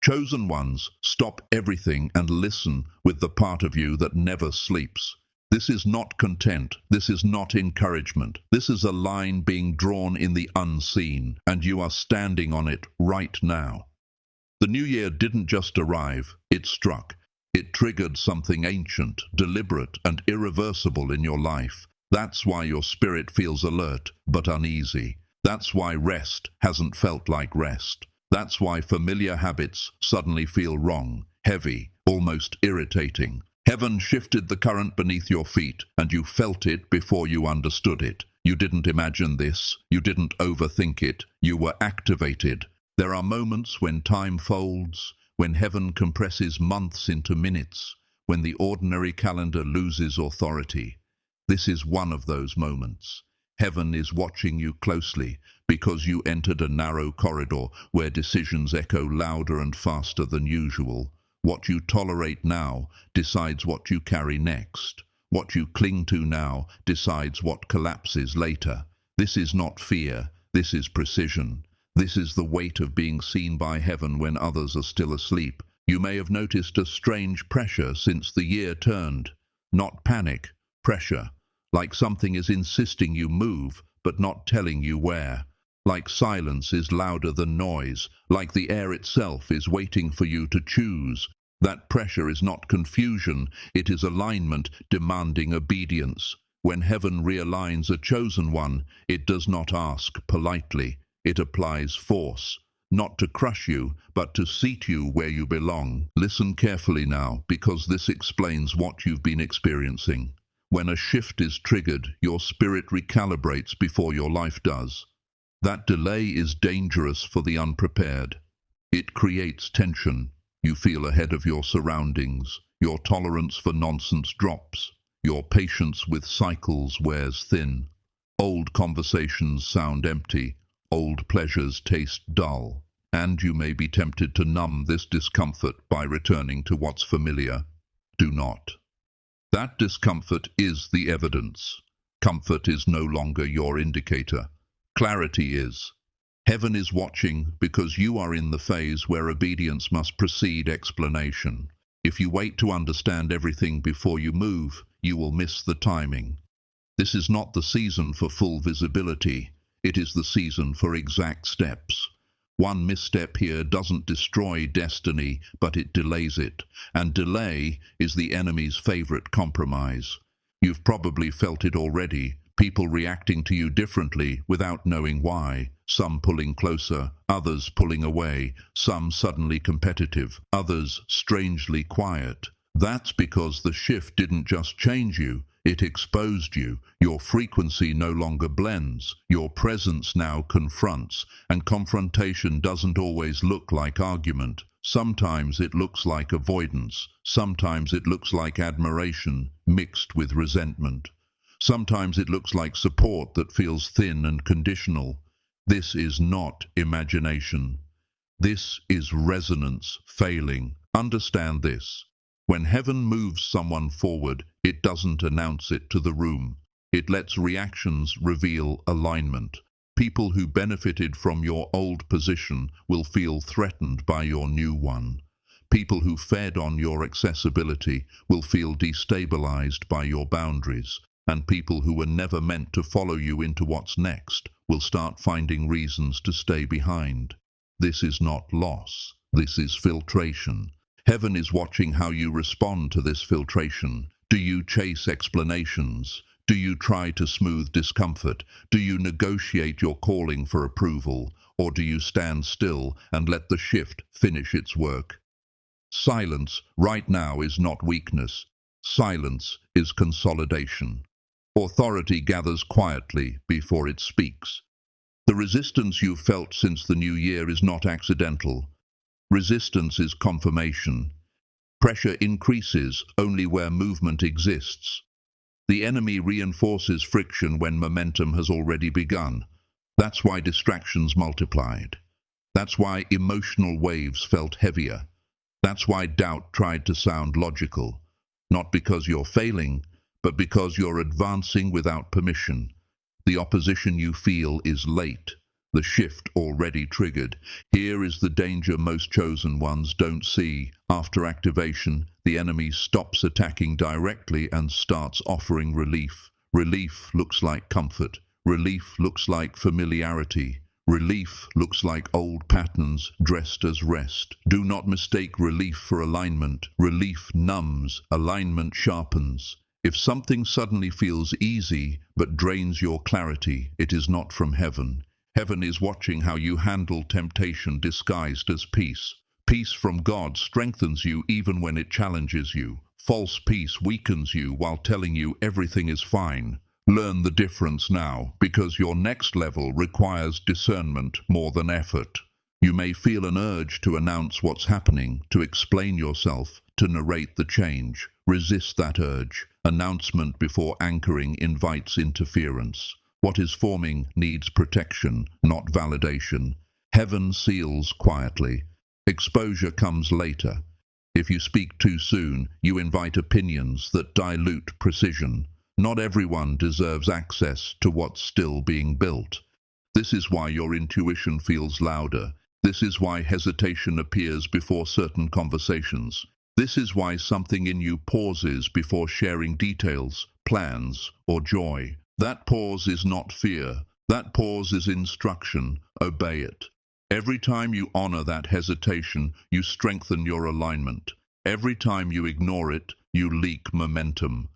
Chosen ones, stop everything and listen with the part of you that never sleeps. This is not content. This is not encouragement. This is a line being drawn in the unseen, and you are standing on it right now. The new year didn't just arrive, it struck. It triggered something ancient, deliberate, and irreversible in your life. That's why your spirit feels alert, but uneasy. That's why rest hasn't felt like rest. That's why familiar habits suddenly feel wrong, heavy, almost irritating. Heaven shifted the current beneath your feet, and you felt it before you understood it. You didn't imagine this. You didn't overthink it. You were activated. There are moments when time folds, when heaven compresses months into minutes, when the ordinary calendar loses authority. This is one of those moments. Heaven is watching you closely because you entered a narrow corridor where decisions echo louder and faster than usual. What you tolerate now decides what you carry next. What you cling to now decides what collapses later. This is not fear, this is precision. This is the weight of being seen by heaven when others are still asleep. You may have noticed a strange pressure since the year turned. Not panic, pressure. Like something is insisting you move, but not telling you where. Like silence is louder than noise. Like the air itself is waiting for you to choose. That pressure is not confusion, it is alignment demanding obedience. When heaven realigns a chosen one, it does not ask politely. It applies force, not to crush you, but to seat you where you belong. Listen carefully now, because this explains what you've been experiencing. When a shift is triggered, your spirit recalibrates before your life does. That delay is dangerous for the unprepared. It creates tension. You feel ahead of your surroundings. Your tolerance for nonsense drops. Your patience with cycles wears thin. Old conversations sound empty. Old pleasures taste dull. And you may be tempted to numb this discomfort by returning to what's familiar. Do not. That discomfort is the evidence. Comfort is no longer your indicator. Clarity is. Heaven is watching because you are in the phase where obedience must precede explanation. If you wait to understand everything before you move, you will miss the timing. This is not the season for full visibility. It is the season for exact steps. One misstep here doesn't destroy destiny, but it delays it. And delay is the enemy's favorite compromise. You've probably felt it already. People reacting to you differently without knowing why. Some pulling closer, others pulling away. Some suddenly competitive, others strangely quiet. That's because the shift didn't just change you. It exposed you. Your frequency no longer blends. Your presence now confronts. And confrontation doesn't always look like argument. Sometimes it looks like avoidance. Sometimes it looks like admiration mixed with resentment. Sometimes it looks like support that feels thin and conditional. This is not imagination. This is resonance failing. Understand this. When heaven moves someone forward, it doesn't announce it to the room. It lets reactions reveal alignment. People who benefited from your old position will feel threatened by your new one. People who fed on your accessibility will feel destabilized by your boundaries. And people who were never meant to follow you into what's next will start finding reasons to stay behind. This is not loss. This is filtration. Heaven is watching how you respond to this filtration. Do you chase explanations? Do you try to smooth discomfort? Do you negotiate your calling for approval? Or do you stand still and let the shift finish its work? Silence right now is not weakness. Silence is consolidation. Authority gathers quietly before it speaks. The resistance you've felt since the new year is not accidental. Resistance is confirmation. Pressure increases only where movement exists. The enemy reinforces friction when momentum has already begun. That's why distractions multiplied. That's why emotional waves felt heavier. That's why doubt tried to sound logical. Not because you're failing, but because you're advancing without permission. The opposition you feel is late. the shift already triggered. Here is the danger most chosen ones don't see. After activation, the enemy stops attacking directly and starts offering relief. Relief looks like comfort. Relief looks like familiarity. Relief looks like old patterns dressed as rest. Do not mistake relief for alignment. Relief numbs, alignment sharpens. If something suddenly feels easy but drains your clarity, it is not from heaven. Heaven is watching how you handle temptation disguised as peace. Peace from God strengthens you even when it challenges you. False peace weakens you while telling you everything is fine. Learn the difference now, because your next level requires discernment more than effort. You may feel an urge to announce what's happening, to explain yourself, to narrate the change. Resist that urge. Announcement before anchoring invites interference. What is forming needs protection, not validation. Heaven seals quietly. Exposure comes later. If you speak too soon, you invite opinions that dilute precision. Not everyone deserves access to what's still being built. This is why your intuition feels louder. This is why hesitation appears before certain conversations. This is why something in you pauses before sharing details, plans, or joy. That pause is not fear. That pause is instruction. Obey it. Every time you honor that hesitation, you strengthen your alignment. Every time you ignore it, you leak momentum.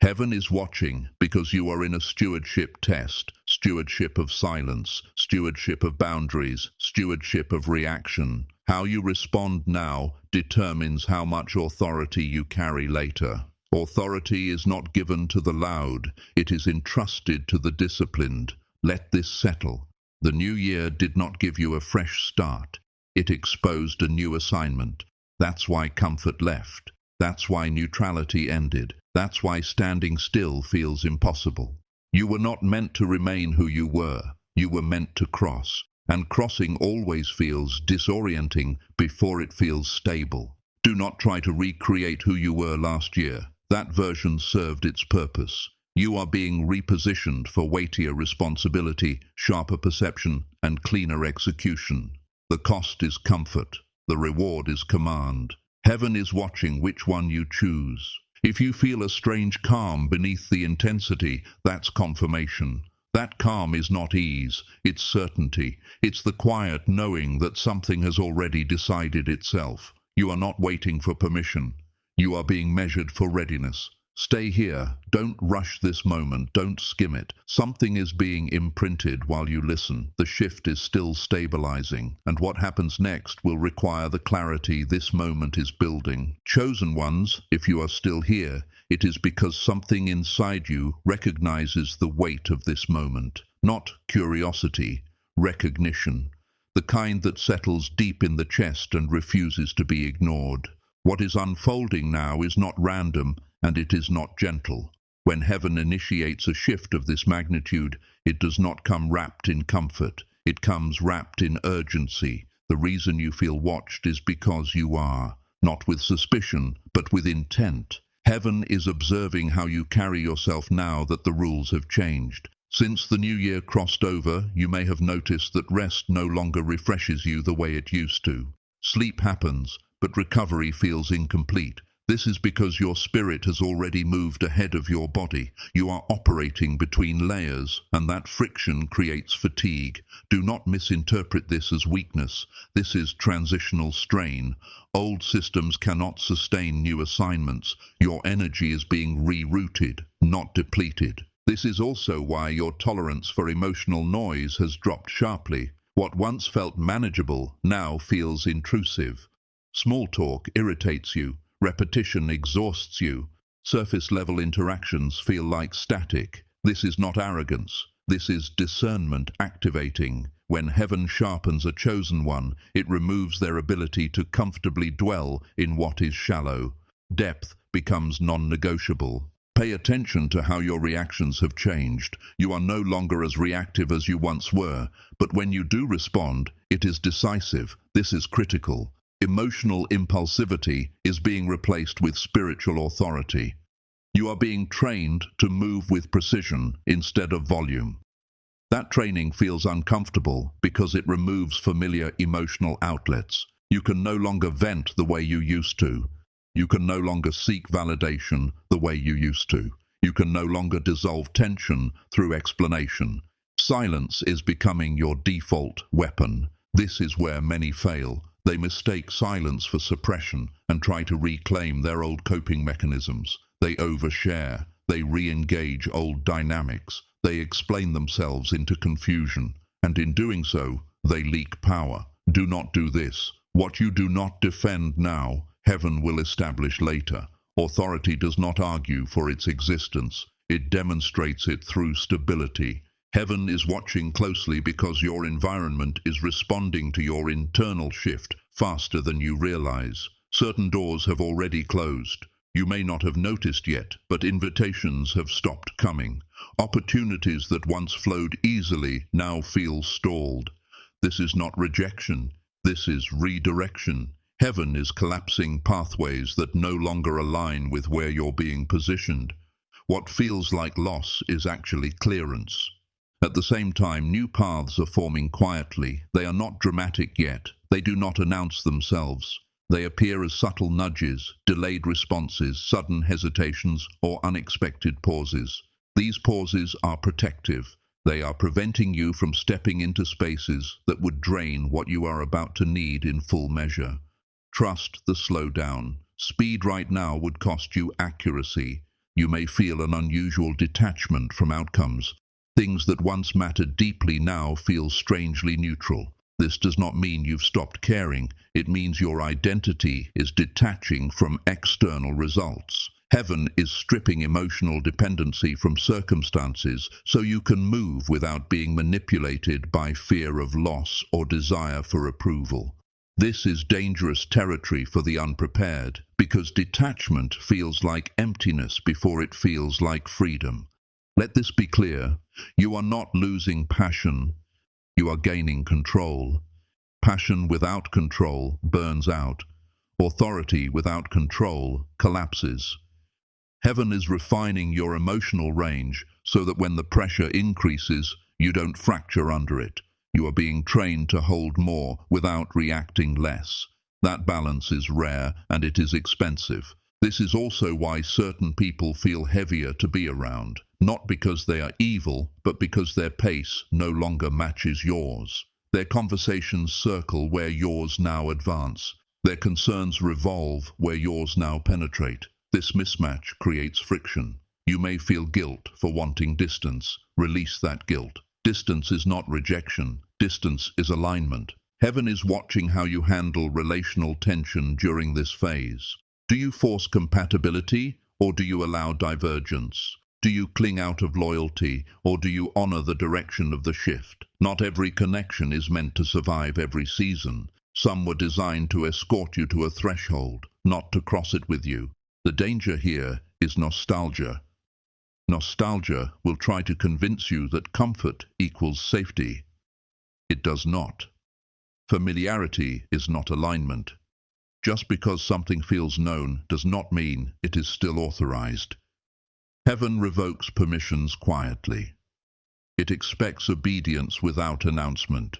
Heaven is watching because you are in a stewardship test, stewardship of silence, stewardship of boundaries, stewardship of reaction. How you respond now determines how much authority you carry later. Authority is not given to the loud, it is entrusted to the disciplined. Let this settle. The new year did not give you a fresh start. It exposed a new assignment. That's why comfort left. That's why neutrality ended. That's why standing still feels impossible. You were not meant to remain who you were. You were meant to cross. And crossing always feels disorienting before it feels stable. Do not try to recreate who you were last year. That version served its purpose. You are being repositioned for weightier responsibility, sharper perception, and cleaner execution. The cost is comfort. The reward is command. Heaven is watching which one you choose. If you feel a strange calm beneath the intensity, that's confirmation. That calm is not ease, it's certainty. It's the quiet knowing that something has already decided itself. You are not waiting for permission. You are being measured for readiness. Stay here. Don't rush this moment. Don't skim it. Something is being imprinted while you listen. The shift is still stabilizing, and what happens next will require the clarity this moment is building. Chosen ones, if you are still here, it is because something inside you recognizes the weight of this moment. Not curiosity, recognition. The kind that settles deep in the chest and refuses to be ignored. What is unfolding now is not random, and it is not gentle. When heaven initiates a shift of this magnitude, it does not come wrapped in comfort. It comes wrapped in urgency. The reason you feel watched is because you are, not with suspicion, but with intent. Heaven is observing how you carry yourself now that the rules have changed. Since the new year crossed over, you may have noticed that rest no longer refreshes you the way it used to. Sleep happens, but recovery feels incomplete. This is because your spirit has already moved ahead of your body. You are operating between layers, and that friction creates fatigue. Do not misinterpret this as weakness. This is transitional strain. Old systems cannot sustain new assignments. Your energy is being rerouted, not depleted. This is also why your tolerance for emotional noise has dropped sharply. What once felt manageable now feels intrusive. Small talk irritates you. Repetition exhausts you. Surface-level interactions feel like static. This is not arrogance. This is discernment activating. When heaven sharpens a chosen one, it removes their ability to comfortably dwell in what is shallow. Depth becomes non-negotiable. Pay attention to how your reactions have changed. You are no longer as reactive as you once were, but when you do respond, it is decisive. This is critical. Emotional impulsivity is being replaced with spiritual authority. You are being trained to move with precision instead of volume. That training feels uncomfortable because it removes familiar emotional outlets. You can no longer vent the way you used to. You can no longer seek validation the way you used to. You can no longer dissolve tension through explanation. Silence is becoming your default weapon. This is where many fail. They mistake silence for suppression and try to reclaim their old coping mechanisms. They overshare. They re-engage old dynamics. They explain themselves into confusion. And in doing so, they leak power. Do not do this. What you do not defend now, heaven will establish later. Authority does not argue for its existence. It demonstrates it through stability. Heaven is watching closely because your environment is responding to your internal shift faster than you realize. Certain doors have already closed. You may not have noticed yet, but invitations have stopped coming. Opportunities that once flowed easily now feel stalled. This is not rejection. This is redirection. Heaven is collapsing pathways that no longer align with where you're being positioned. What feels like loss is actually clearance. At the same time, new paths are forming quietly. They are not dramatic yet. They do not announce themselves. They appear as subtle nudges, delayed responses, sudden hesitations, or unexpected pauses. These pauses are protective. They are preventing you from stepping into spaces that would drain what you are about to need in full measure. Trust the slowdown. Speed right now would cost you accuracy. You may feel an unusual detachment from outcomes. Things that once mattered deeply now feel strangely neutral. This does not mean you've stopped caring. It means your identity is detaching from external results. Heaven is stripping emotional dependency from circumstances so you can move without being manipulated by fear of loss or desire for approval. This is dangerous territory for the unprepared because detachment feels like emptiness before it feels like freedom. Let this be clear. You are not losing passion. You are gaining control. Passion without control burns out. Authority without control collapses. Heaven is refining your emotional range so that when the pressure increases, you don't fracture under it. You are being trained to hold more without reacting less. That balance is rare and it is expensive. This is also why certain people feel heavier to be around, not because they are evil, but because their pace no longer matches yours. Their conversations circle where yours now advance. Their concerns revolve where yours now penetrate. This mismatch creates friction. You may feel guilt for wanting distance. Release that guilt. Distance is not rejection. Distance is alignment. Heaven is watching how you handle relational tension during this phase. Do you force compatibility or do you allow divergence? Do you cling out of loyalty or do you honor the direction of the shift? Not every connection is meant to survive every season. Some were designed to escort you to a threshold, not to cross it with you. The danger here is nostalgia. Nostalgia will try to convince you that comfort equals safety. It does not. Familiarity is not alignment. Just because something feels known does not mean it is still authorized. Heaven revokes permissions quietly. It expects obedience without announcement.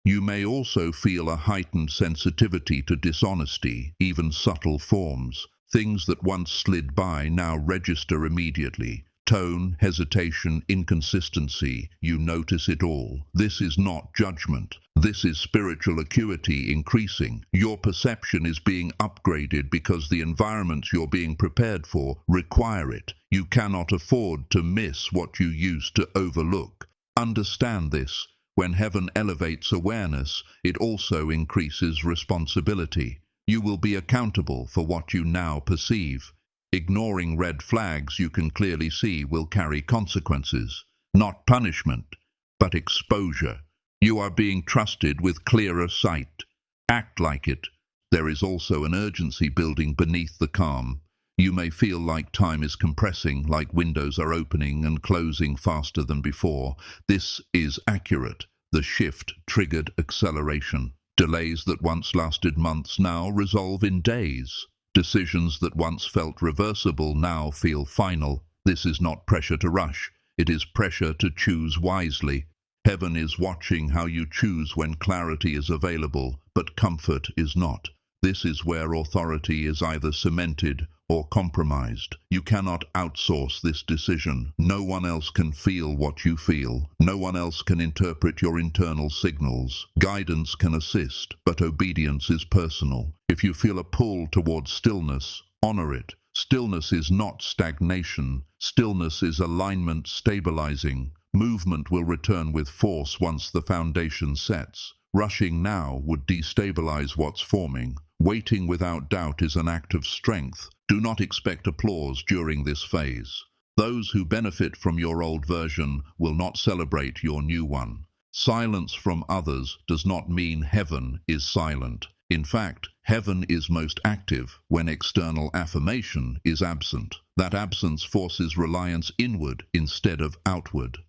You may also feel a heightened sensitivity to dishonesty, even subtle forms. Things that once slid by now register immediately. Tone, hesitation, inconsistency, you notice it all. This is not judgment. This is spiritual acuity increasing. Your perception is being upgraded because the environments you're being prepared for require it. You cannot afford to miss what you used to overlook. Understand this. When heaven elevates awareness, it also increases responsibility. You will be accountable for what you now perceive. Ignoring red flags you can clearly see will carry consequences. Not punishment, but exposure. You are being trusted with clearer sight. Act like it. There is also an urgency building beneath the calm. You may feel like time is compressing, like windows are opening and closing faster than before. This is accurate. The shift triggered acceleration. Delays that once lasted months now resolve in days. Decisions that once felt reversible now feel final. This is not pressure to rush. It is pressure to choose wisely. Heaven is watching how you choose when clarity is available, but comfort is not. This is where authority is either cemented or compromised. You cannot outsource this decision. No one else can feel what you feel. No one else can interpret your internal signals. Guidance can assist, but obedience is personal. If you feel a pull towards stillness, honor it. Stillness is not stagnation. Stillness is alignment stabilizing. Movement will return with force once the foundation sets. Rushing now would destabilize what's forming. Waiting without doubt is an act of strength. Do not expect applause during this phase. Those who benefit from your old version will not celebrate your new one. Silence from others does not mean heaven is silent. In fact, heaven is most active when external affirmation is absent. That absence forces reliance inward instead of outward.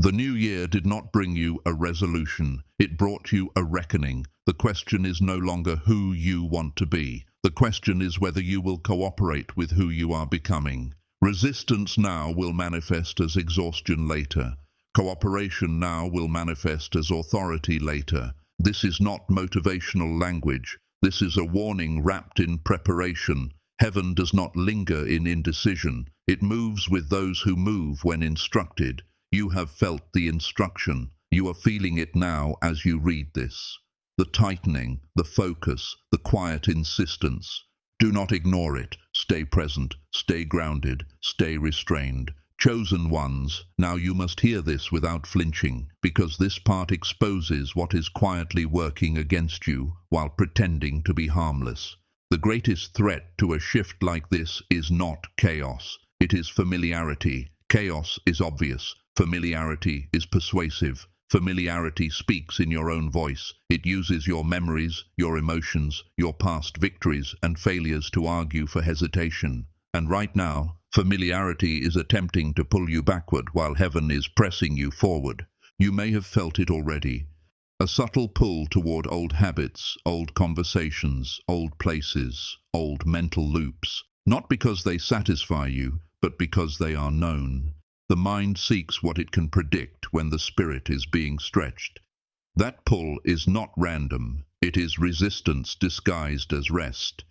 The new year did not bring you a resolution. It brought you a reckoning. The question is no longer who you want to be. The question is whether you will cooperate with who you are becoming. Resistance now will manifest as exhaustion later. Cooperation now will manifest as authority later. This is not motivational language. This is a warning wrapped in preparation. Heaven does not linger in indecision. It moves with those who move when instructed. You have felt the instruction. You are feeling it now as you read this. The tightening, the focus, the quiet insistence. Do not ignore it. Stay present, stay grounded, stay restrained. Chosen ones, now you must hear this without flinching, because this part exposes what is quietly working against you while pretending to be harmless. The greatest threat to a shift like this is not chaos. It is familiarity. Chaos is obvious. Familiarity is persuasive. Familiarity speaks in your own voice. It uses your memories, your emotions, your past victories and failures to argue for hesitation. And right now, familiarity is attempting to pull you backward while heaven is pressing you forward. You may have felt it already. A subtle pull toward old habits, old conversations, old places, old mental loops. Not because they satisfy you, but because they are known. The mind seeks what it can predict when the spirit is being stretched. That pull is not random. It is resistance disguised as rest.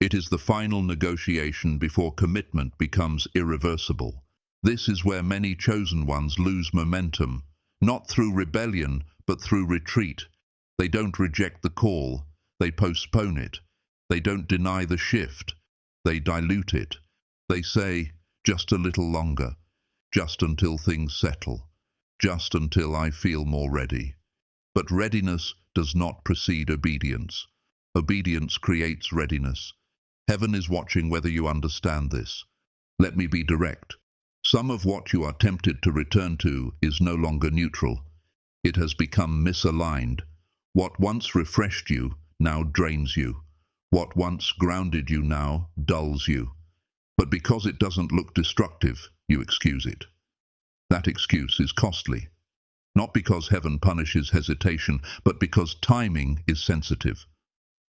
It is the final negotiation before commitment becomes irreversible. This is where many chosen ones lose momentum, not through rebellion, but through retreat. They don't reject the call. They postpone it. They don't deny the shift. They dilute it. They say, just a little longer. Just until things settle, just until I feel more ready. But readiness does not precede obedience. Obedience creates readiness. Heaven is watching whether you understand this. Let me be direct. Some of what you are tempted to return to is no longer neutral. It has become misaligned. What once refreshed you now drains you. What once grounded you now dulls you. But because it doesn't look destructive, you excuse it. That excuse is costly. Not because heaven punishes hesitation, but because timing is sensitive.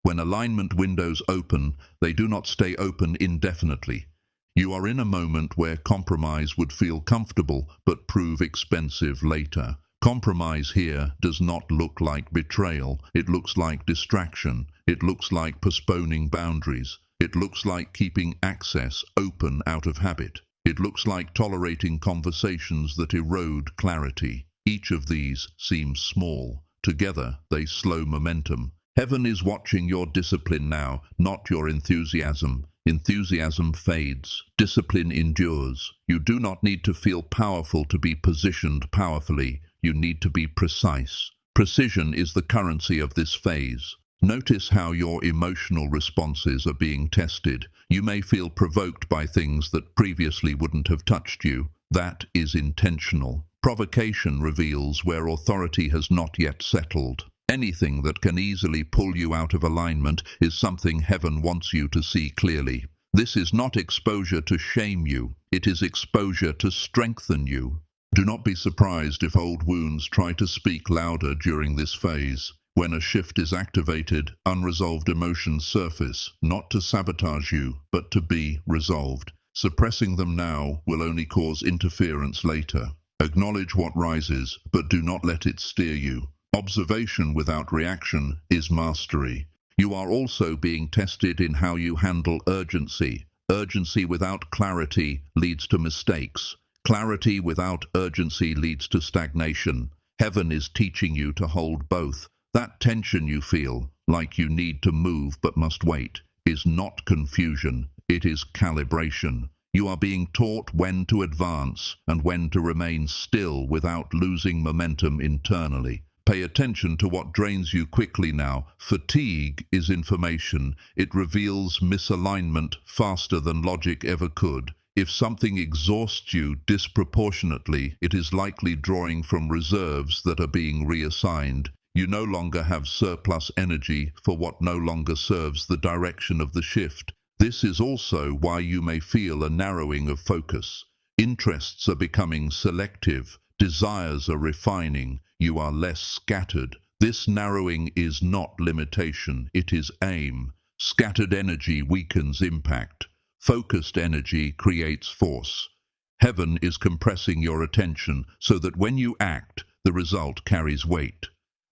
When alignment windows open, they do not stay open indefinitely. You are in a moment where compromise would feel comfortable, but prove expensive later. Compromise here does not look like betrayal. It looks like distraction. It looks like postponing boundaries. It looks like keeping access open out of habit. It looks like tolerating conversations that erode clarity. Each of these seems small. Together, they slow momentum. Heaven is watching your discipline now, not your enthusiasm. Enthusiasm fades. Discipline endures. You do not need to feel powerful to be positioned powerfully. You need to be precise. Precision is the currency of this phase. Notice how your emotional responses are being tested. You may feel provoked by things that previously wouldn't have touched you. That is intentional. Provocation reveals where authority has not yet settled. Anything that can easily pull you out of alignment is something heaven wants you to see clearly. This is not exposure to shame you. It is exposure to strengthen you. Do not be surprised if old wounds try to speak louder during this phase. When a shift is activated, unresolved emotions surface, not to sabotage you, but to be resolved. Suppressing them now will only cause interference later. Acknowledge what rises, but do not let it steer you. Observation without reaction is mastery. You are also being tested in how you handle urgency. Urgency without clarity leads to mistakes. Clarity without urgency leads to stagnation. Heaven is teaching you to hold both. That tension you feel, like you need to move but must wait, is not confusion, it is calibration. You are being taught when to advance and when to remain still without losing momentum internally. Pay attention to what drains you quickly now. Fatigue is information. It reveals misalignment faster than logic ever could. If something exhausts you disproportionately, it is likely drawing from reserves that are being reassigned. You no longer have surplus energy for what no longer serves the direction of the shift. This is also why you may feel a narrowing of focus. Interests are becoming selective. Desires are refining. You are less scattered. This narrowing is not limitation, it is aim. Scattered energy weakens impact. Focused energy creates force. Heaven is compressing your attention so that when you act, the result carries weight.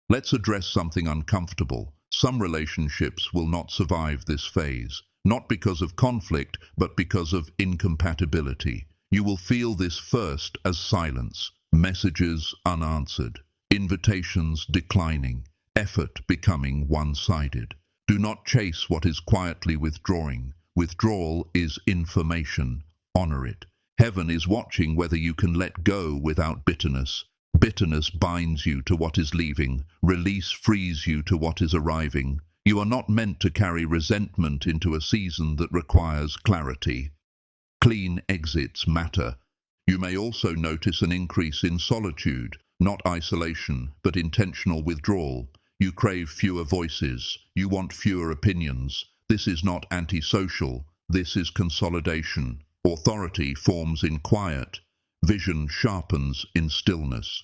Let's address something uncomfortable. Some relationships will not survive this phase, not because of conflict, but because of incompatibility. You will feel this first as silence, messages unanswered, invitations declining, effort becoming one-sided. Do not chase what is quietly withdrawing. Withdrawal is information. Honor it. Heaven is watching whether you can let go without bitterness. Bitterness binds you to what is leaving. Release frees you to what is arriving. You are not meant to carry resentment into a season that requires clarity. Clean exits matter. You may also notice an increase in solitude, not isolation, but intentional withdrawal. You crave fewer voices. You want fewer opinions. This is not antisocial. This is consolidation. Authority forms in quiet. Vision sharpens in stillness.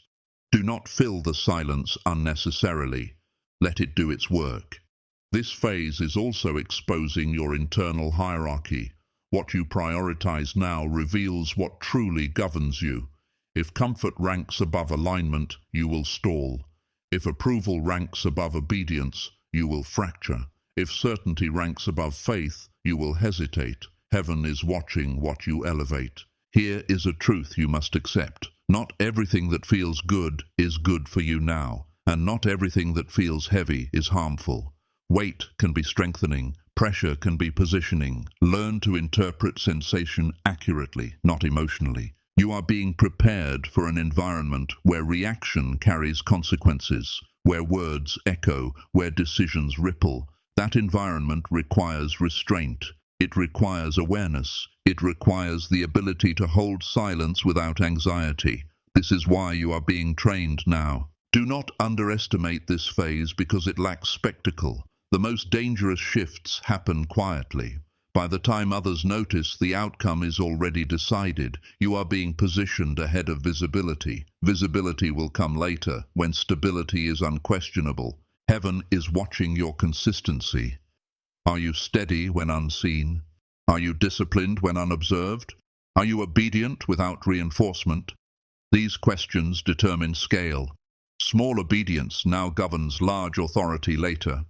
Do not fill the silence unnecessarily. Let it do its work. This phase is also exposing your internal hierarchy. What you prioritize now reveals what truly governs you. If comfort ranks above alignment, you will stall. If approval ranks above obedience, you will fracture. If certainty ranks above faith, you will hesitate. Heaven is watching what you elevate. Here is a truth you must accept. Not everything that feels good is good for you now, and not everything that feels heavy is harmful. Weight can be strengthening. Pressure can be positioning. Learn to interpret sensation accurately, not emotionally. You are being prepared for an environment where reaction carries consequences, where words echo, where decisions ripple. That environment requires restraint. It requires awareness. It requires the ability to hold silence without anxiety. This is why you are being trained now. Do not underestimate this phase because it lacks spectacle. The most dangerous shifts happen quietly. By the time others notice, the outcome is already decided. You are being positioned ahead of visibility. Visibility will come later, when stability is unquestionable. Heaven is watching your consistency. Are you steady when unseen? Are you disciplined when unobserved? Are you obedient without reinforcement? These questions determine scale. Small obedience now governs large authority later.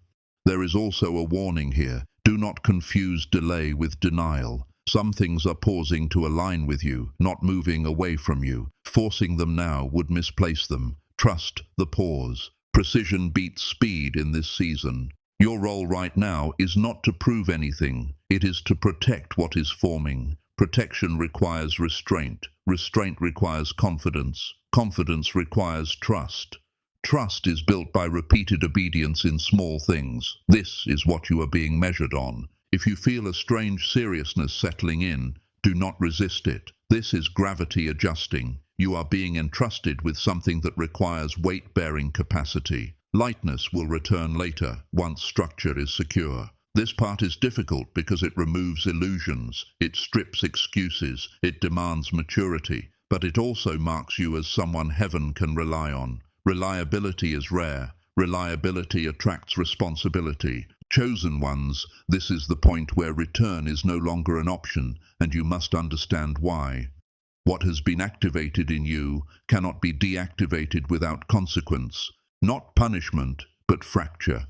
There is also a warning here. Do not confuse delay with denial. Some things are pausing to align with you, not moving away from you. Forcing them now would misplace them. Trust the pause. Precision beats speed in this season. Your role right now is not to prove anything. It is to protect what is forming. Protection requires restraint. Restraint requires confidence. Confidence requires trust. Trust is built by repeated obedience in small things. This is what you are being measured on. If you feel a strange seriousness settling in, do not resist it. This is gravity adjusting. You are being entrusted with something that requires weight-bearing capacity. Lightness will return later, once structure is secure. This part is difficult because it removes illusions, it strips excuses, it demands maturity, but it also marks you as someone heaven can rely on. Reliability is rare. Reliability attracts responsibility. Chosen ones, this is the point where return is no longer an option, and you must understand why. What has been activated in you cannot be deactivated without consequence, not punishment, but fracture.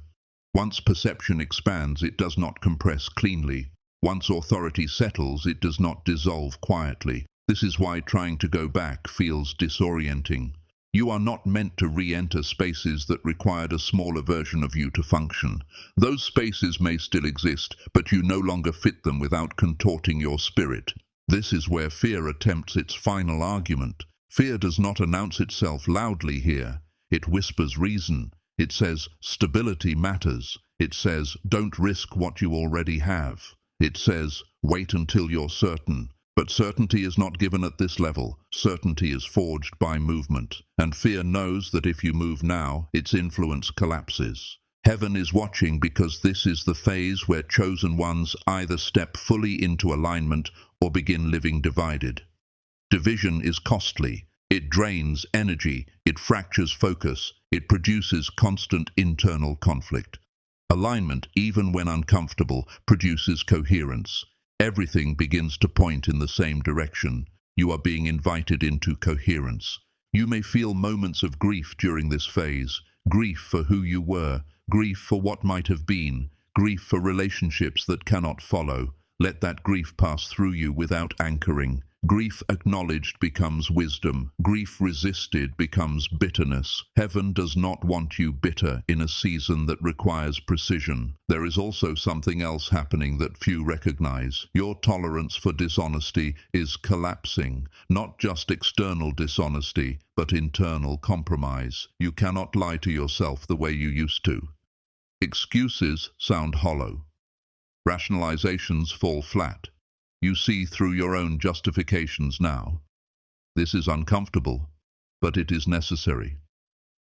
Once perception expands, it does not compress cleanly. Once authority settles, it does not dissolve quietly. This is why trying to go back feels disorienting. You are not meant to re-enter spaces that required a smaller version of you to function. Those spaces may still exist, but you no longer fit them without contorting your spirit. This is where fear attempts its final argument. Fear does not announce itself loudly here. It whispers reason. It says, stability matters. It says, don't risk what you already have. It says, wait until you're certain. But certainty is not given at this level. Certainty is forged by movement. And fear knows that if you move now, its influence collapses. Heaven is watching because this is the phase where chosen ones either step fully into alignment or begin living divided. Division is costly. It drains energy. It fractures focus. It produces constant internal conflict. Alignment, even when uncomfortable, produces coherence. Everything begins to point in the same direction. You are being invited into coherence. You may feel moments of grief during this phase. Grief for who you were. Grief for what might have been. Grief for relationships that cannot follow. Let that grief pass through you without anchoring. Grief acknowledged becomes wisdom. Grief resisted becomes bitterness. Heaven does not want you bitter in a season that requires precision. There is also something else happening that few recognize. Your tolerance for dishonesty is collapsing. Not just external dishonesty, but internal compromise. You cannot lie to yourself the way you used to. Excuses sound hollow. Rationalizations fall flat. You see through your own justifications now. This is uncomfortable, but it is necessary.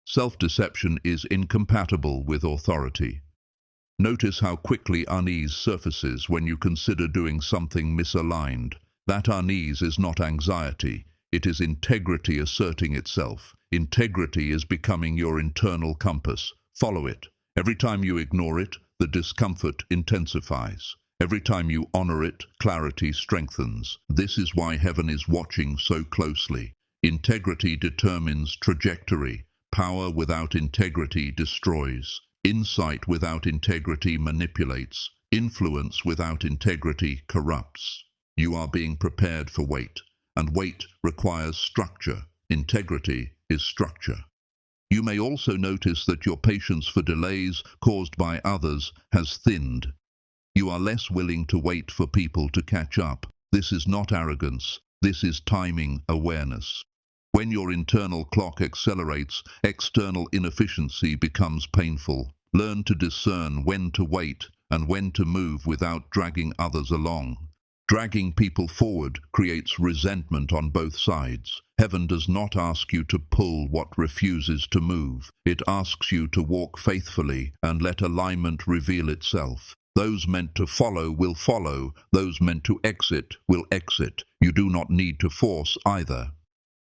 Self-deception is incompatible with authority. Notice how quickly unease surfaces when you consider doing something misaligned. That unease is not anxiety. It is integrity asserting itself. Integrity is becoming your internal compass. Follow it. Every time you ignore it, the discomfort intensifies. Every time you honor it, clarity strengthens. This is why heaven is watching so closely. Integrity determines trajectory. Power without integrity destroys. Insight without integrity manipulates. Influence without integrity corrupts. You are being prepared for weight, and weight requires structure. Integrity is structure. You may also notice that your patience for delays caused by others has thinned. You are less willing to wait for people to catch up. This is not arrogance. This is timing awareness. When your internal clock accelerates, external inefficiency becomes painful. Learn to discern when to wait and when to move without dragging others along. Dragging people forward creates resentment on both sides. Heaven does not ask you to pull what refuses to move. It asks you to walk faithfully and let alignment reveal itself. Those meant to follow will follow. Those meant to exit will exit. You do not need to force either.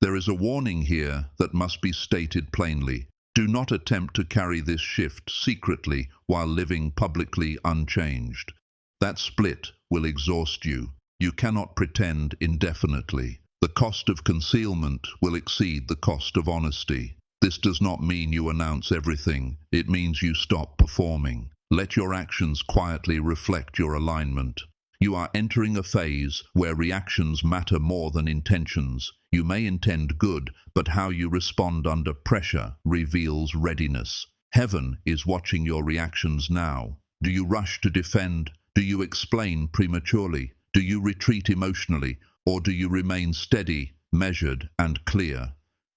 There is a warning here that must be stated plainly. Do not attempt to carry this shift secretly while living publicly unchanged. That split will exhaust you. You cannot pretend indefinitely. The cost of concealment will exceed the cost of honesty. This does not mean you announce everything. It means you stop performing. Let your actions quietly reflect your alignment. You are entering a phase where reactions matter more than intentions. You may intend good, but how you respond under pressure reveals readiness. Heaven is watching your reactions now. Do you rush to defend? Do you explain prematurely? Do you retreat emotionally? Or do you remain steady, measured, and clear?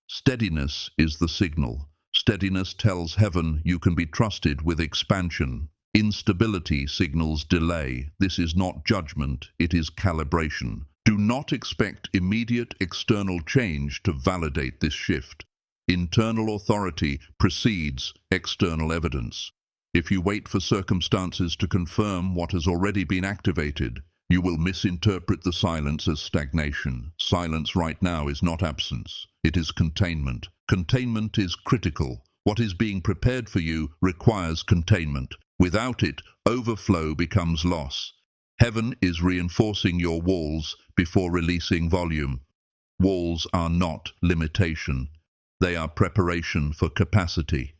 Steadiness is the signal. Steadiness tells heaven you can be trusted with expansion. Instability signals delay. This is not judgment, it is calibration. Do not expect immediate external change to validate this shift. Internal authority precedes external evidence. If you wait for circumstances to confirm what has already been activated, you will misinterpret the silence as stagnation. Silence right now is not absence. It is containment. Containment is critical. What is being prepared for you requires containment. Without it, overflow becomes loss. Heaven is reinforcing your walls before releasing volume. Walls are not limitation. They are preparation for capacity.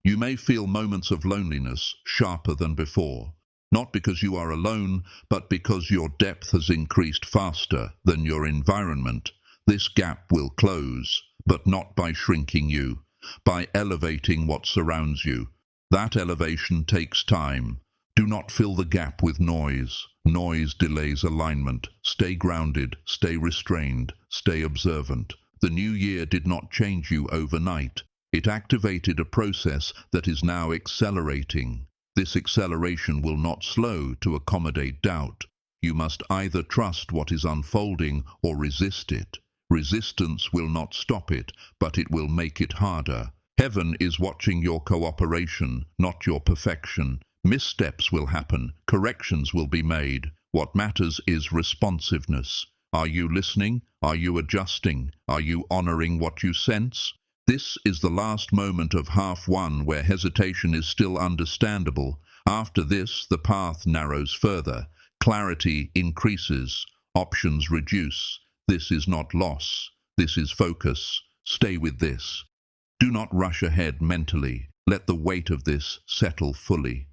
You may feel moments of loneliness sharper than before, not because you are alone, but because your depth has increased faster than your environment. This gap will close, but not by shrinking you, by elevating what surrounds you. That elevation takes time. Do not fill the gap with noise. Noise delays alignment. Stay grounded, stay restrained, stay observant. The new year did not change you overnight. It activated a process that is now accelerating. This acceleration will not slow to accommodate doubt. You must either trust what is unfolding or resist it. Resistance will not stop it, but it will make it harder. Heaven is watching your cooperation, not your perfection. Missteps will happen, corrections will be made. What matters is responsiveness. Are you listening? Are you adjusting? Are you honoring what you sense? This is the last moment of half one where hesitation is still understandable. After this, the path narrows further. Clarity increases. Options reduce. This is not loss. This is focus. Stay with this. Do not rush ahead mentally. Let the weight of this settle fully.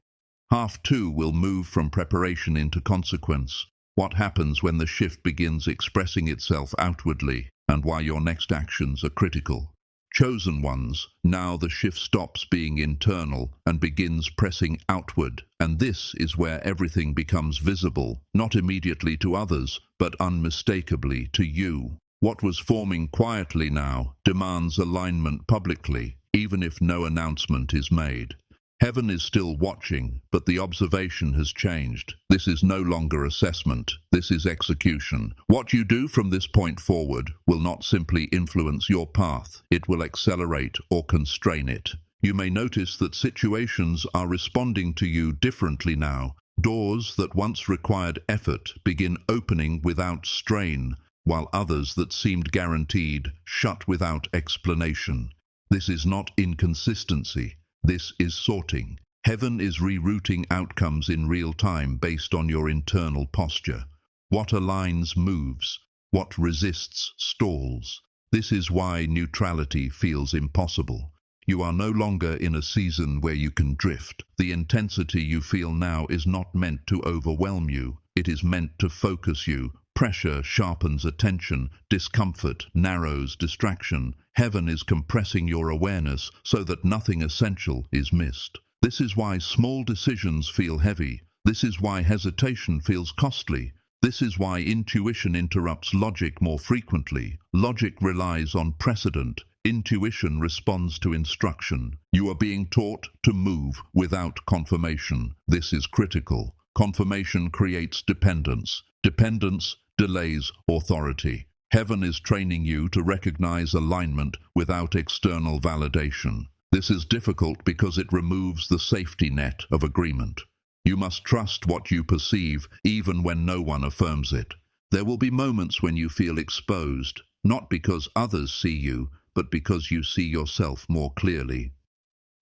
Half two will move from preparation into consequence. What happens when the shift begins expressing itself outwardly, and why your next actions are critical. Chosen ones, now the shift stops being internal and begins pressing outward, and this is where everything becomes visible, not immediately to others, but unmistakably to you. What was forming quietly now demands alignment publicly, even if no announcement is made. Heaven is still watching, but the observation has changed. This is no longer assessment, this is execution. What you do from this point forward will not simply influence your path, it will accelerate or constrain it. You may notice that situations are responding to you differently now. Doors that once required effort begin opening without strain, while others that seemed guaranteed shut without explanation. This is not inconsistency. This is sorting. Heaven is rerouting outcomes in real time based on your internal posture. What aligns moves. What resists stalls. This is why neutrality feels impossible. You are no longer in a season where you can drift. The intensity you feel now is not meant to overwhelm you. It is meant to focus you. Pressure sharpens attention, discomfort narrows distraction. Heaven is compressing your awareness so that nothing essential is missed. This is why small decisions feel heavy. This is why hesitation feels costly. This is why intuition interrupts logic more frequently. Logic relies on precedent. Intuition responds to instruction. You are being taught to move without confirmation. This is critical. Confirmation creates dependence. Dependence delays authority. Heaven is training you to recognize alignment without external validation. This is difficult because it removes the safety net of agreement. You must trust what you perceive even when no one affirms it. There will be moments when you feel exposed, not because others see you, but because you see yourself more clearly.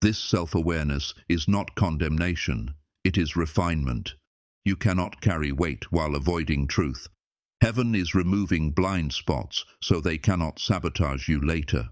This self-awareness is not condemnation, it is refinement. You cannot carry weight while avoiding truth. Heaven is removing blind spots so they cannot sabotage you later.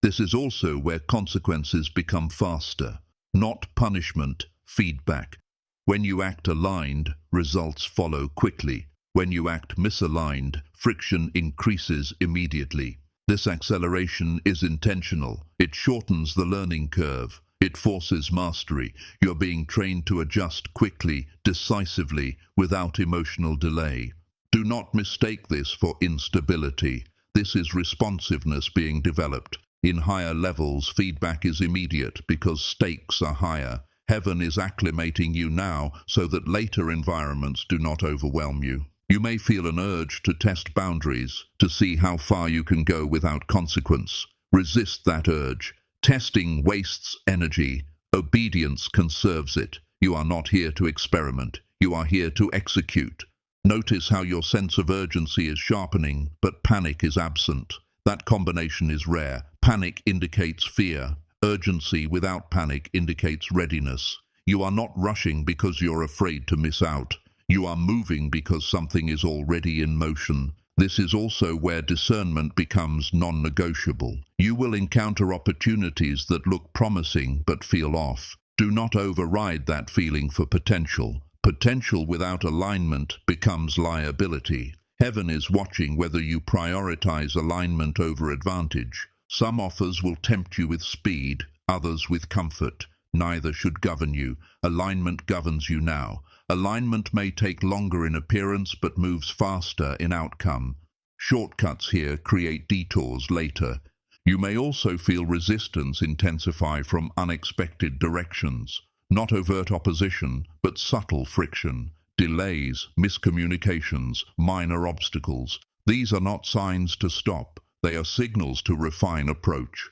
This is also where consequences become faster, not punishment, feedback. When you act aligned, results follow quickly. When you act misaligned, friction increases immediately. This acceleration is intentional. It shortens the learning curve. It forces mastery. You're being trained to adjust quickly, decisively, without emotional delay. Do not mistake this for instability. This is responsiveness being developed. In higher levels, feedback is immediate because stakes are higher. Heaven is acclimating you now so that later environments do not overwhelm you. You may feel an urge to test boundaries, to see how far you can go without consequence. Resist that urge. Testing wastes energy. Obedience conserves it. You are not here to experiment. You are here to execute. Notice how your sense of urgency is sharpening, but panic is absent. That combination is rare. Panic indicates fear. Urgency without panic indicates readiness. You are not rushing because you're afraid to miss out. You are moving because something is already in motion. This is also where discernment becomes non-negotiable. You will encounter opportunities that look promising but feel off. Do not override that feeling for potential. Potential without alignment becomes liability. Heaven is watching whether you prioritize alignment over advantage. Some offers will tempt you with speed, others with comfort. Neither should govern you. Alignment governs you now. Alignment may take longer in appearance but moves faster in outcome. Shortcuts here create detours later. You may also feel resistance intensify from unexpected directions. Not overt opposition, but subtle friction. Delays, miscommunications, minor obstacles. These are not signs to stop. They are signals to refine approach.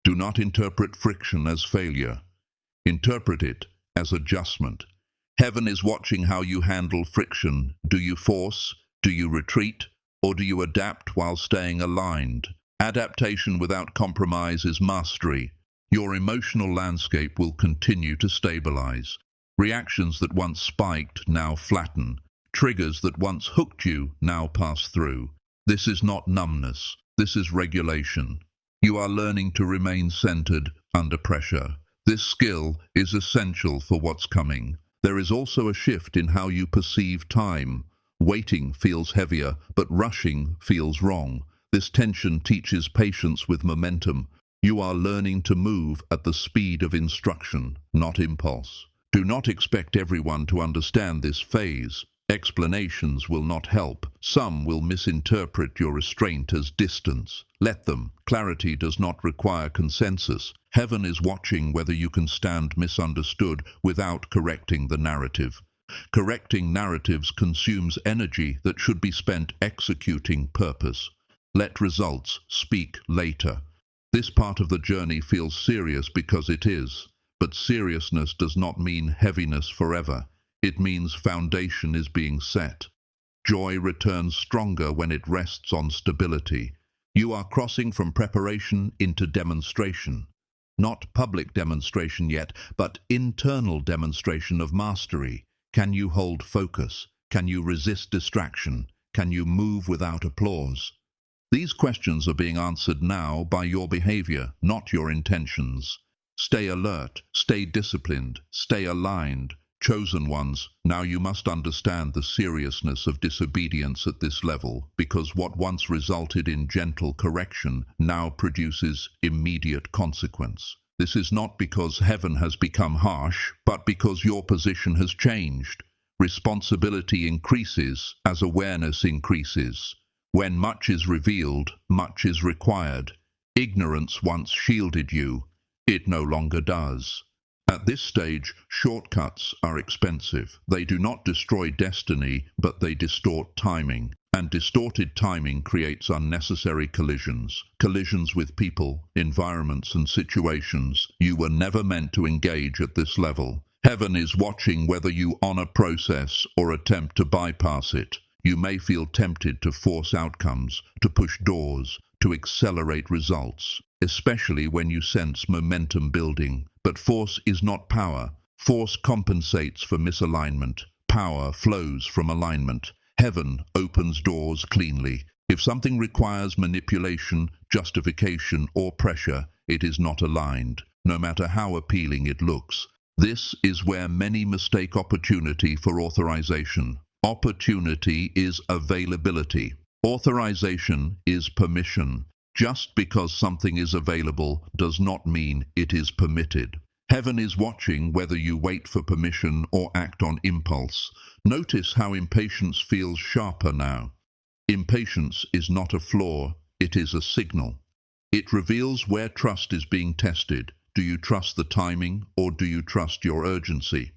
Do not interpret friction as failure. Interpret it as adjustment. Heaven is watching how you handle friction. Do you force? Do you retreat? Or do you adapt while staying aligned? Adaptation without compromise is mastery. Your emotional landscape will continue to stabilize. Reactions that once spiked now flatten. Triggers that once hooked you now pass through. This is not numbness. This is regulation. You are learning to remain centered under pressure. This skill is essential for what's coming. There is also a shift in how you perceive time. Waiting feels heavier, but rushing feels wrong. This tension teaches patience with momentum. You are learning to move at the speed of instruction, not impulse. Do not expect everyone to understand this phase. Explanations will not help. Some will misinterpret your restraint as distance. Let them. Clarity does not require consensus. Heaven is watching whether you can stand misunderstood without correcting the narrative. Correcting narratives consumes energy that should be spent executing purpose. Let results speak later. This part of the journey feels serious because it is, but seriousness does not mean heaviness forever. It means foundation is being set. Joy returns stronger when it rests on stability. You are crossing from preparation into demonstration. Not public demonstration yet, but internal demonstration of mastery. Can you hold focus? Can you resist distraction? Can you move without applause? These questions are being answered now by your behavior, not your intentions. Stay alert, stay disciplined, stay aligned. Chosen ones, now you must understand the seriousness of disobedience at this level, because what once resulted in gentle correction now produces immediate consequence. This is not because heaven has become harsh, but because your position has changed. Responsibility increases as awareness increases. When much is revealed, much is required. Ignorance once shielded you, it no longer does. At this stage, shortcuts are expensive. They do not destroy destiny, but they distort timing. And distorted timing creates unnecessary collisions. Collisions with people, environments, and situations you were never meant to engage at this level. Heaven is watching whether you honor process or attempt to bypass it. You may feel tempted to force outcomes, to push doors, to accelerate results, especially when you sense momentum building. But force is not power. Force compensates for misalignment. Power flows from alignment. Heaven opens doors cleanly. If something requires manipulation, justification, or pressure, it is not aligned, no matter how appealing it looks. This is where many mistake opportunity for authorization. Opportunity is availability. Authorization is permission. Just because something is available does not mean it is permitted. Heaven is watching whether you wait for permission or act on impulse. Notice how impatience feels sharper now. Impatience is not a flaw, it is a signal. It reveals where trust is being tested. Do you trust the timing or do you trust your urgency?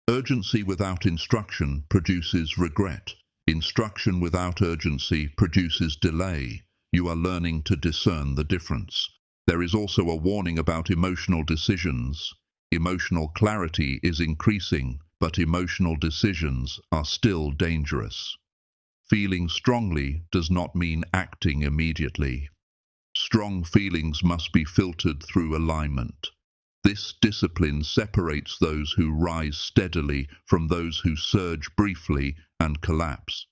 Urgency without instruction produces regret. Instruction without urgency produces delay. You are learning to discern the difference. There is also a warning about emotional decisions. Emotional clarity is increasing, but emotional decisions are still dangerous. Feeling strongly does not mean acting immediately. Strong feelings must be filtered through alignment. This discipline separates those who rise steadily from those who surge briefly and collapse.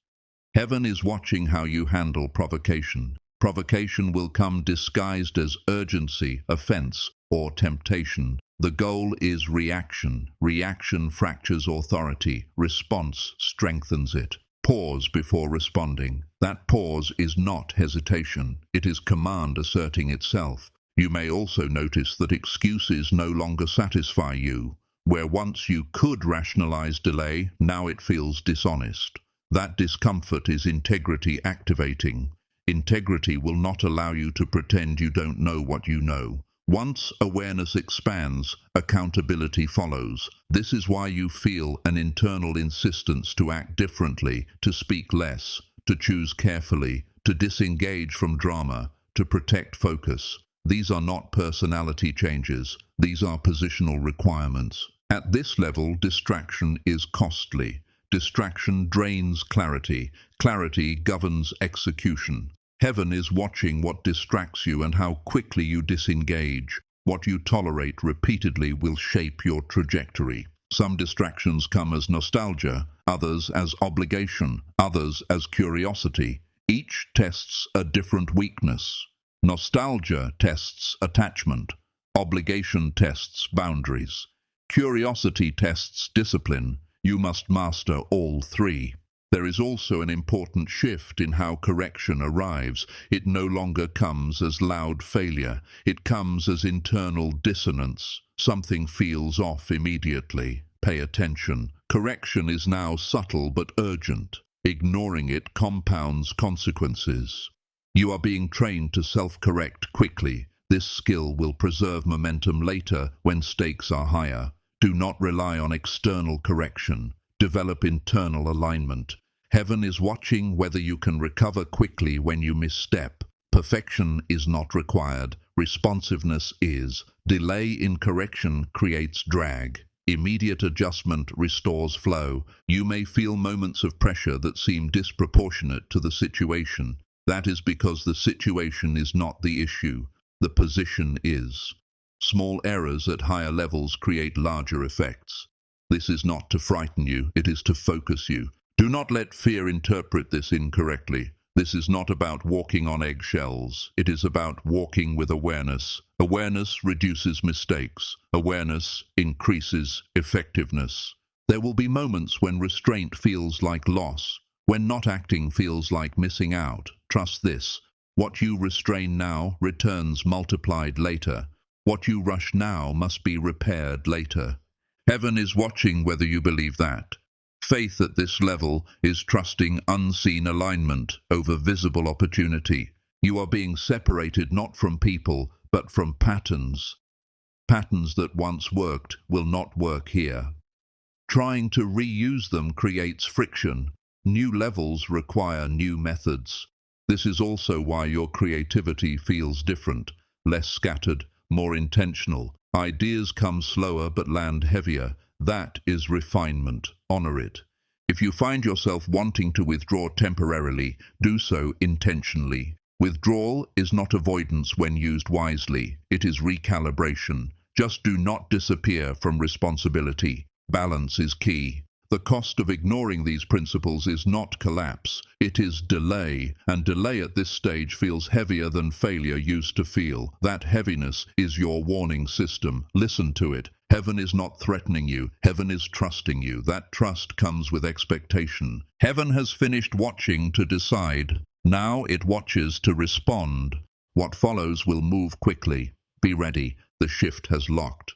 Heaven is watching how you handle provocation. Provocation will come disguised as urgency, offense, or temptation. The goal is reaction. Reaction fractures authority. Response strengthens it. Pause before responding. That pause is not hesitation. It is command asserting itself. You may also notice that excuses no longer satisfy you. Where once you could rationalize delay, now it feels dishonest. That discomfort is integrity activating. Integrity will not allow you to pretend you don't know what you know. Once awareness expands, accountability follows. This is why you feel an internal insistence to act differently, to speak less, to choose carefully, to disengage from drama, to protect focus. These are not personality changes. These are positional requirements. At this level, distraction is costly. Distraction drains clarity. Clarity governs execution. Heaven is watching what distracts you and how quickly you disengage. What you tolerate repeatedly will shape your trajectory. Some distractions come as nostalgia, others as obligation, others as curiosity. Each tests a different weakness. Nostalgia tests attachment. Obligation tests boundaries. Curiosity tests discipline. You must master all three. There is also an important shift in how correction arrives. It no longer comes as loud failure. It comes as internal dissonance. Something feels off immediately. Pay attention. Correction is now subtle but urgent. Ignoring it compounds consequences. You are being trained to self-correct quickly. This skill will preserve momentum later when stakes are higher. Do not rely on external correction. Develop internal alignment. Heaven is watching whether you can recover quickly when you misstep. Perfection is not required. Responsiveness is. Delay in correction creates drag. Immediate adjustment restores flow. You may feel moments of pressure that seem disproportionate to the situation. That is because the situation is not the issue. The position is. Small errors at higher levels create larger effects. This is not to frighten you, it is to focus you. Do not let fear interpret this incorrectly. This is not about walking on eggshells. It is about walking with awareness. Awareness reduces mistakes. Awareness increases effectiveness. There will be moments when restraint feels like loss, when not acting feels like missing out. Trust this. What you restrain now returns multiplied later. What you rush now must be repaired later. Heaven is watching whether you believe that. Faith at this level is trusting unseen alignment over visible opportunity. You are being separated not from people, but from patterns. Patterns that once worked will not work here. Trying to reuse them creates friction. New levels require new methods. This is also why your creativity feels different, less scattered, more intentional. Ideas come slower but land heavier. That is refinement. Honor it. If you find yourself wanting to withdraw temporarily, do so intentionally. Withdrawal is not avoidance when used wisely. It is recalibration. Just do not disappear from responsibility. Balance is key. The cost of ignoring these principles is not collapse, it is delay, and delay at this stage feels heavier than failure used to feel. That heaviness is your warning system. Listen to it. Heaven is not threatening you. Heaven is trusting you. That trust comes with expectation. Heaven has finished watching to decide. Now it watches to respond. What follows will move quickly. Be ready. The shift has locked.